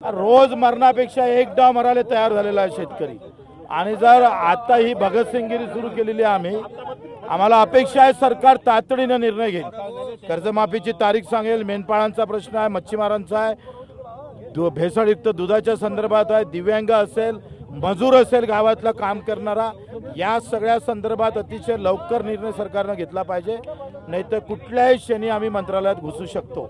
रोज मरणापेक्षा एकदा मरायला तयार झालेला आहे शेतकरी। आणि जर आता ही भगतसिंगगिरी सुरू केलेली आहे, आम्हाला अपेक्षा आहे सरकार तातडीने निर्णय घेईल, कर्जमाफीची तारीख सांगेल, मेंढपाळांचा प्रश्न आहे, मच्छीमारांचा आहे, भेसळयुक्त दुधाच्या संदर्भात आहे, दिव्यांग असेल, मजूर असेल, गावातलं काम करणारा, या सगळ्या संदर्भात अतिशय लवकर निर्णय सरकारने घेतला पाहिजे, नाहीतर कुठल्याही क्षणी आम्ही मंत्रालयात घुसू शकतो।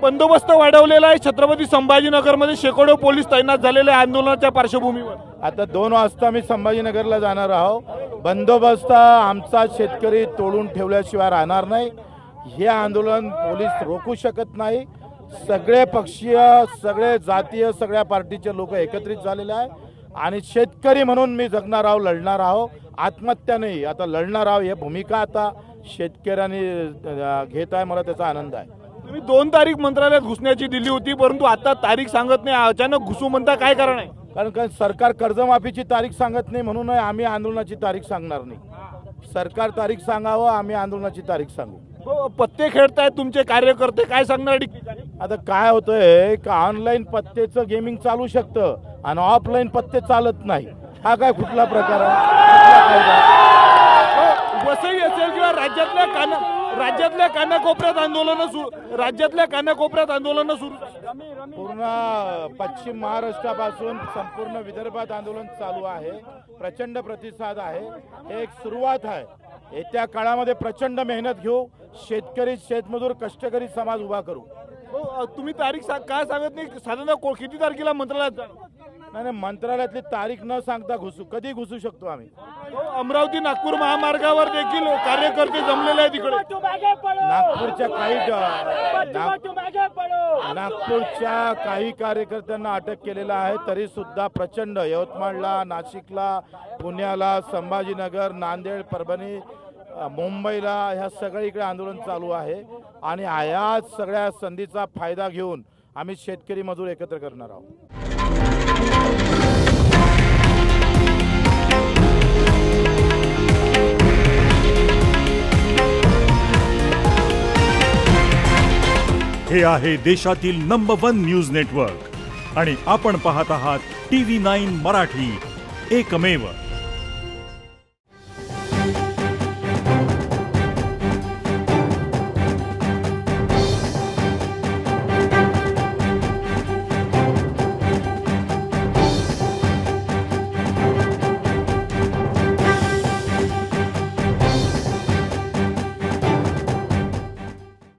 बंदोबस्त वाढवलेला आहे छत्रपती संभाजीनगरमध्ये, शेकडो पोलीस तैनात झालेले आंदोलनाच्या पार्श्वभूमीवर। आता 2 वाजता मी संभाजीनगरला जाणार आहोत। बंदोबस्त आमचा शेतकरी तोडून ठेवल्याशिवाय राहणार नाही। हे आंदोलन पोलीस रोखू शकत नाही। सगळे पक्षीय, सगळे जातीय, सगळ्या पार्टीचे लोक एकत्रित झालेले आहे आणि शेतकरी म्हणून मी जगणार आहोत, लढणार आहोत, आत्महत्या नाही, आता लढणार आहोत। ही भूमिका आता शेतकऱ्यांनी घेत आहे, मला त्याचा आनंद आहे। तुम्ही 2 तारीख मंत्रालयात घुसण्याची दिली होती, परंतु आता तारीख सांगत नाही, अचानक घुसू म्हणता, काय कारण आहे? कारण सरकार कर्जमाफीची तारीख सांगत नाही, म्हणून आम्ही आंदोलनाची तारीख सांगणार नाही। सरकार तारीख सांगावं, आम्ही आंदोलनाची तारीख सांगू। पत्ते खेळतायत तुमचे कार्यकर्ते, काय सांगणार? आता काय होतंय का ऑनलाईन पत्तेचं गेमिंग चालू शकतं आणि ऑफलाईन पत्ते चालत नाही, हा काय कुठला प्रकार आहे? वसई असेल किंवा राज्यातल्या कानाकोपऱ्यात आंदोलन सुरू, पूर्ण पश्चिम महाराष्ट्रापासून संपूर्ण विदर्भात आंदोलन चालू आहे। प्रचंड प्रतिसाद आहे, हे एक सुरुवात आहे। येत्या काळामध्ये प्रचंड मेहनत घेऊ, शेतकरी, शेतमजूर, कष्टकरी समाज उभा करू। तुम्ही तारीख काय सांगत नाही? साधारण किती तारखेला मंत्रालयात जाणार? नाही, मंत्रालयातली तारीख न सांगता कधी घुसू शकतो आम्ही। अमरावती नागपूर महामार्गावर देखील कार्यकर्ते जमलेले आहेत तिकडे। नागपूरच्या काही कार्यकर्त्यांना अटक केलेला आहे, तरी सुद्धा प्रचंड यवतमाळला, नाशिकला, पुण्याला, संभाजीनगर, नांदेड, परभणी, मुंबईला, ह्या सगळीकडे आंदोलन चालू आहे आणि या सगळ्या संधीचा फायदा घेऊन आम्ही शेतकरी मजूर एकत्र करणार आहोत। हे आहे देशातील नंबर 1 न्यूज नेटवर्क आणि आपण पाहत आहात TV9 मराठी, एकमेव।